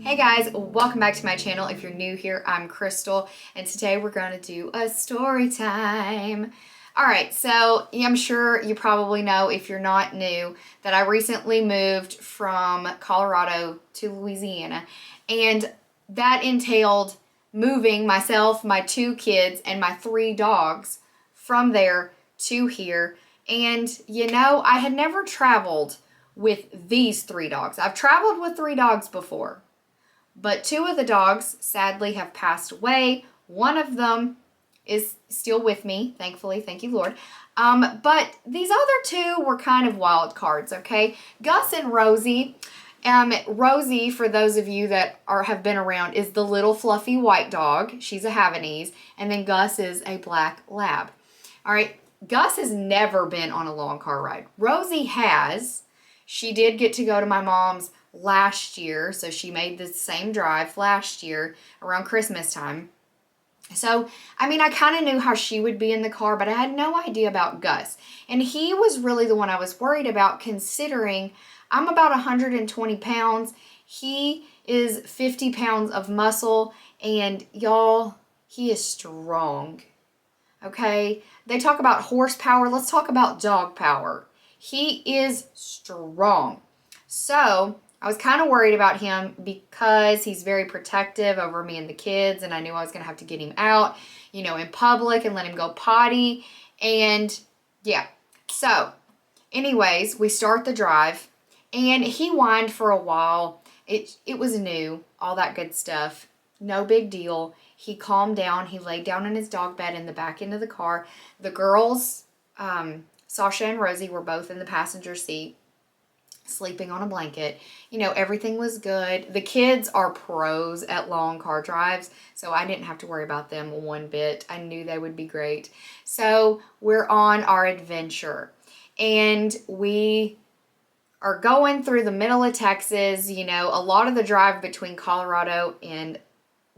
Hey guys, welcome back to my channel. If you're new here, I'm Krystal, and today we're going to do a story time. Alright, so I'm sure you probably know, if you're not new, that I recently moved from Colorado to Louisiana, and that entailed moving myself, my 2 kids, and my 3 dogs from there to here. And I had never traveled with these 3 dogs. I've traveled with 3 dogs before, but 2 of the dogs sadly have passed away. One of them is still with me, thankfully, thank you, Lord. But these other 2 were kind of wild cards, okay? Gus and Rosie. Rosie, for those of you that have been around, is the little fluffy white dog. She's a Havanese. And then Gus is a black lab. All right, Gus has never been on a long car ride. Rosie has. She did get to go to my mom's last year, so she made the same drive last year around Christmas time. So, I kind of knew how she would be in the car, but I had no idea about Gus. And he was really the one I was worried about, considering I'm about 120 pounds. He is 50 pounds of muscle, and y'all, he is strong. Okay? They talk about horsepower. Let's talk about dog power. He is strong. So, I was kind of worried about him because he's very protective over me and the kids, and I knew I was going to have to get him out, in public and let him go potty. And yeah, so anyways, we start the drive, and he whined for a while. It was new, all that good stuff. No big deal. He calmed down. He laid down in his dog bed in the back end of the car. The girls, Sasha and Rosie, were both in the passenger seat, sleeping on a blanket. Everything was good. The kids are pros at long car drives, so I didn't have to worry about them one bit. I knew they would be great. So we're on our adventure, and we are going through the middle of Texas. A lot of the drive between Colorado and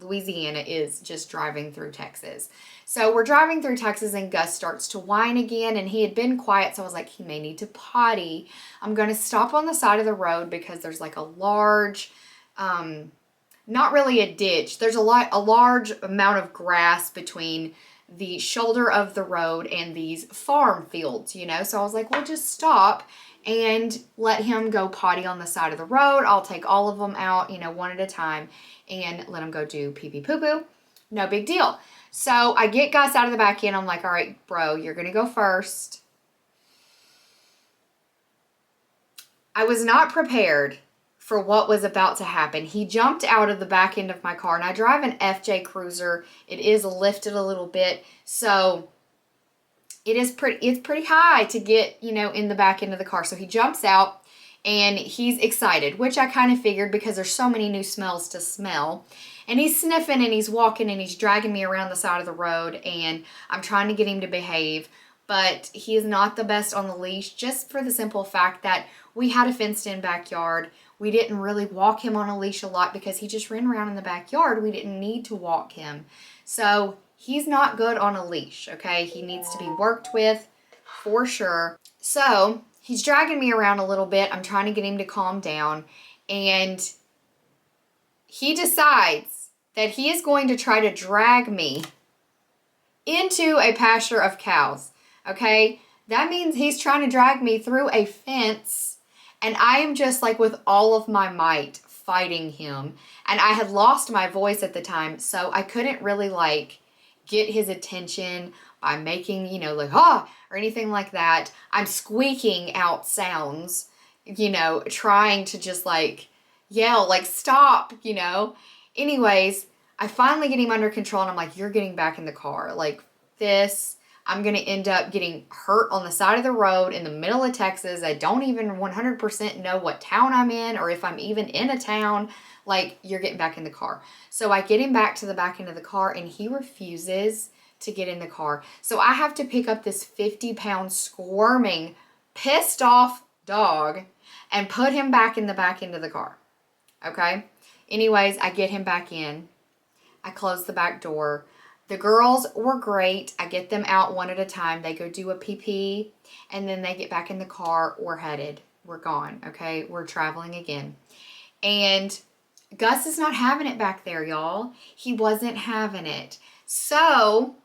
Louisiana is just driving through Texas. So we're driving through Texas, and Gus starts to whine again, and he had been quiet, so I was like, he may need to potty. I'm going to stop on the side of the road because there's like a large, not really a ditch. There's a large amount of grass between the shoulder of the road and these farm fields, So I was like, we'll just stop and let him go potty on the side of the road. I'll take all of them out, one at a time, and let him go do pee-pee poo-poo. No big deal. So I get Gus out of the back end. I'm like, all right, bro, you're going to go first. I was not prepared for what was about to happen. He jumped out of the back end of my car, and I drive an FJ Cruiser. It is lifted a little bit, so it's pretty high to get, in the back end of the car. So he jumps out, and he's excited, which I kind of figured because there's so many new smells to smell. And he's sniffing, and he's walking, and he's dragging me around the side of the road, and I'm trying to get him to behave. But he is not the best on the leash, just for the simple fact that we had a fenced-in backyard. We didn't really walk him on a leash a lot because he just ran around in the backyard. We didn't need to walk him. So he's not good on a leash, okay? He needs to be worked with for sure. So he's dragging me around a little bit. I'm trying to get him to calm down, and he decides that he is going to try to drag me into a pasture of cows, okay? That means he's trying to drag me through a fence, and I am just like with all of my might fighting him. And I had lost my voice at the time, so I couldn't really get his attention by making, or anything like that. I'm squeaking out sounds, trying to just yell, stop, Anyways, I finally get him under control, and I'm like, you're getting back in the car. I'm going to end up getting hurt on the side of the road in the middle of Texas. I don't even 100% know what town I'm in, or if I'm even in a town. You're getting back in the car. So I get him back to the back end of the car, and he refuses to get in the car. So I have to pick up this 50-pound squirming, pissed off dog and put him back in the back end of the car. Okay? Anyways, I get him back in. I close the back door. The girls were great. I get them out one at a time. They go do a pee-pee, and then they get back in the car. We're headed. We're gone, okay? We're traveling again. And Gus is not having it back there, y'all. He wasn't having it. So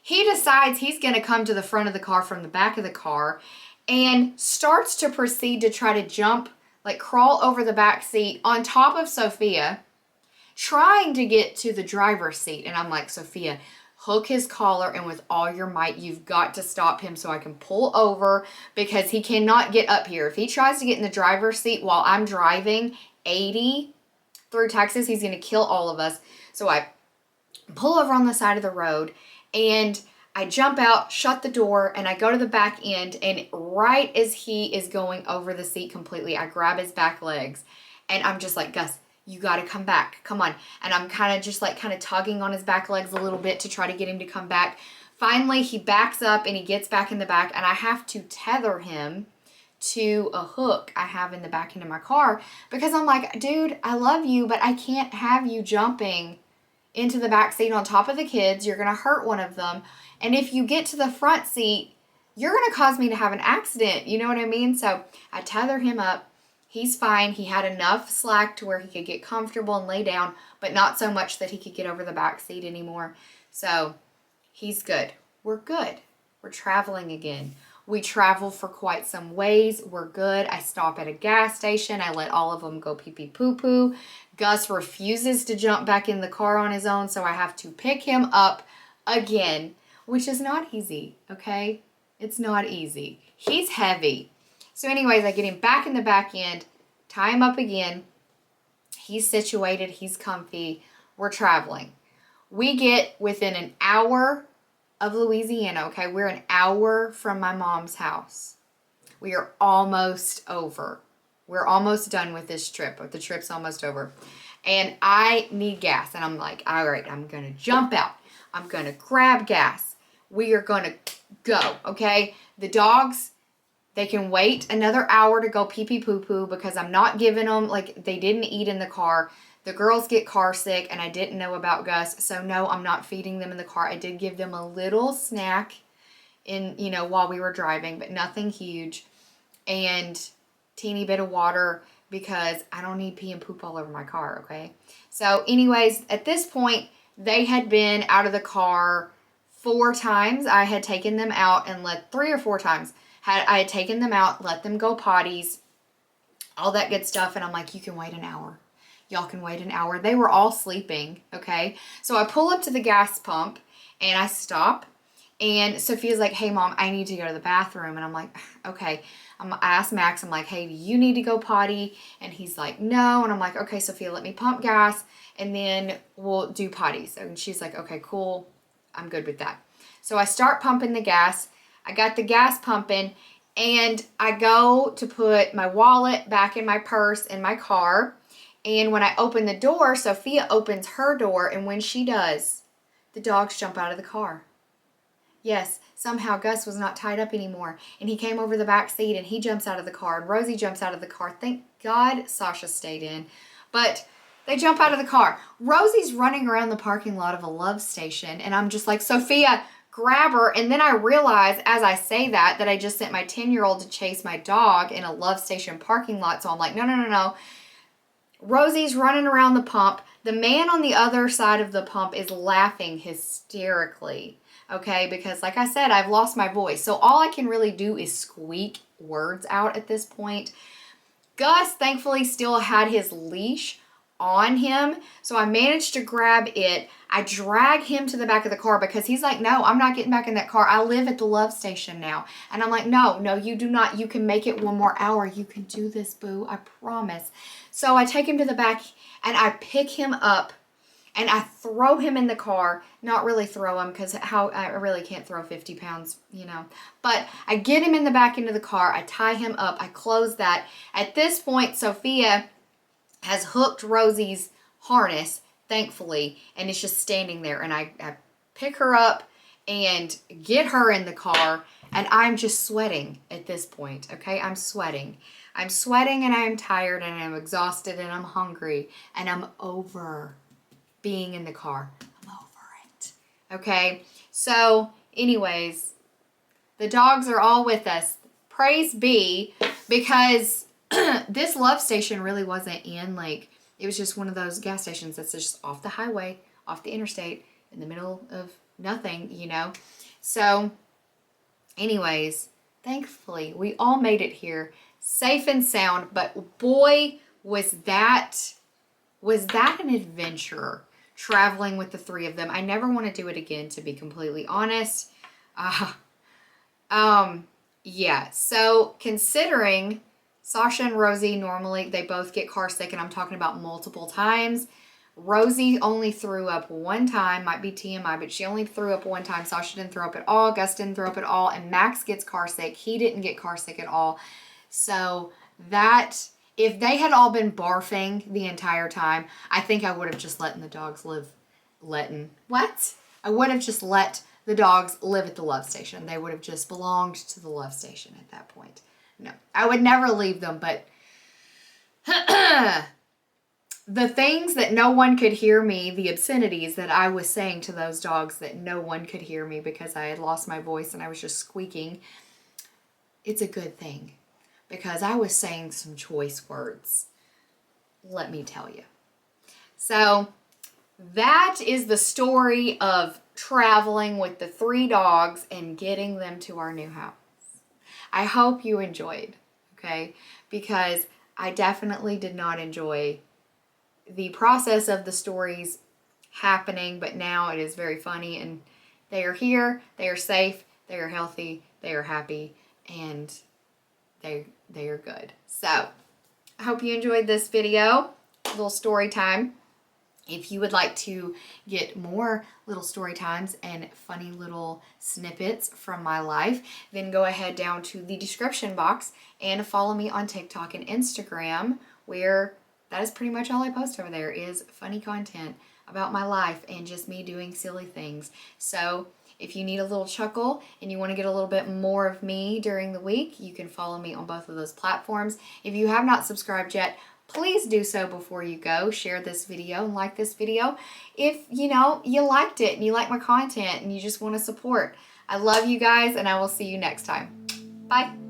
he decides he's going to come to the front of the car from the back of the car and starts to proceed to try to jump, like crawl over the back seat on top of Sophia, trying to get to the driver's seat. And I'm like, Sophia, hook his collar, and with all your might, you've got to stop him so I can pull over, because he cannot get up here. If he tries to get in the driver's seat while I'm driving 80 through Texas, he's going to kill all of us. So I pull over on the side of the road, and I jump out, shut the door, and I go to the back end, and right as he is going over the seat completely, I grab his back legs, and I'm just like, Gus, you got to come back. Come on. And I'm kind of just like tugging on his back legs a little bit to try to get him to come back. Finally, he backs up and he gets back in the back, and I have to tether him to a hook I have in the back end of my car, because I'm like, dude, I love you, but I can't have you jumping into the back seat on top of the kids. You're going to hurt one of them. And if you get to the front seat, you're going to cause me to have an accident. You know what I mean? So I tether him up. He's fine. He had enough slack to where he could get comfortable and lay down, but not so much that he could get over the back seat anymore. So he's good. We're good. We're traveling again. We travel for quite some ways. We're good. I stop at a gas station. I let all of them go pee-pee poo-poo. Gus refuses to jump back in the car on his own, so I have to pick him up again, which is not easy, okay? It's not easy. He's heavy. So anyways, I get him back in the back end, tie him up again. He's situated. He's comfy. We're traveling. We get within an hour of Louisiana, okay? We're an hour from my mom's house. We are almost over. We're almost done with this trip, but the trip's almost over. And I need gas. And I'm like, all right, I'm going to jump out. I'm going to grab gas. We are going to go, okay? The dogs, they can wait another hour to go pee-pee poo-poo, because I'm not giving them, like, they didn't eat in the car. The girls get car sick, and I didn't know about Gus. So no, I'm not feeding them in the car. I did give them a little snack while we were driving, but nothing huge. And teeny bit of water, because I don't need pee and poop all over my car, okay? So anyways, at this point, they had been out of the car 4 times. I had taken them out and 3 or 4 times. I had taken them out, let them go potties, all that good stuff. And I'm like, you can wait an hour. Y'all can wait an hour. They were all sleeping, okay? So I pull up to the gas pump and I stop. And Sophia's like, hey, Mom, I need to go to the bathroom. And I'm like, okay. I asked Max, I'm like, hey, do you need to go potty? And he's like, no. And I'm like, okay, Sophia, let me pump gas and then we'll do potties. And she's like, okay, cool. I'm good with that. So I start pumping the gas. I got the gas pumping, and I go to put my wallet back in my purse in my car. And when I open the door, Sophia opens her door, and when she does, the dogs jump out of the car. Yes, somehow Gus was not tied up anymore, and he came over the back seat, and he jumps out of the car, and Rosie jumps out of the car. Thank God Sasha stayed in, but they jump out of the car. Rosie's running around the parking lot of a Love Station, and I'm just like, Sophia, grab her. And then I realize as I say that I just sent my 10-year-old to chase my dog in a Love Station parking lot. So I'm like, no. Rosie's running around the pump. The man on the other side of the pump is laughing hysterically, okay? Because like I said, I've lost my voice. So all I can really do is squeak words out at this point. Gus thankfully still had his leash on him, so I managed to grab it. I drag him to the back of the car because he's like, no, I'm not getting back in that car. I live at the Love Station now. And I'm like, no, you do not. You can make it 1 more hour. You can do this, boo. I promise. So I take him to the back and I pick him up and I throw him in the car. Not really throw him, because I really can't throw 50 pounds, But I get him in the back into the car. I tie him up. I close that. At this point, Sophia has hooked Rosie's harness, thankfully, and it's just standing there. And I pick her up and get her in the car, and I'm just sweating at this point, okay? I'm sweating. I'm sweating, and I'm tired, and I'm exhausted, and I'm hungry, and I'm over being in the car. I'm over it, okay? So, anyways, the dogs are all with us. Praise be, because this Love Station really wasn't in, It was just one of those gas stations that's just off the highway, off the interstate, in the middle of nothing, you know. So anyways, thankfully, we all made it here safe and sound, but boy, was that an adventure traveling with the three of them. I never want to do it again, to be completely honest. Yeah, so considering Sasha and Rosie, normally they both get car sick, and I'm talking about multiple times. Rosie only threw up one time, might be TMI, but she only threw up one time. Sasha didn't throw up at all, Gus didn't throw up at all, and Max gets car sick. He didn't get car sick at all. So that, if they had all been barfing the entire time, I think I would have just let the dogs live. I would have just let the dogs live at the love station. They would have just belonged to the love station at that point. No, I would never leave them, but the things that no one could hear me, the obscenities that I was saying to those dogs that no one could hear me because I had lost my voice and I was just squeaking, it's a good thing because I was saying some choice words, let me tell you. So that is the story of traveling with the three dogs and getting them to our new house. I hope you enjoyed, okay? Because I definitely did not enjoy the process of the stories happening, but now it is very funny, and they are here, they are safe, they are healthy, they are happy, and they are good. So I hope you enjoyed this video, little story time. If you would like to get more little story times and funny little snippets from my life, then go ahead down to the description box and follow me on TikTok and Instagram, where that is pretty much all I post over there is funny content about my life and just me doing silly things. So if you need a little chuckle and you want to get a little bit more of me during the week, you can follow me on both of those platforms. If you have not subscribed yet, please do so before you go. Share this video and like this video if you liked it and you like my content and you just want to support. I love you guys, and I will see you next time. Bye.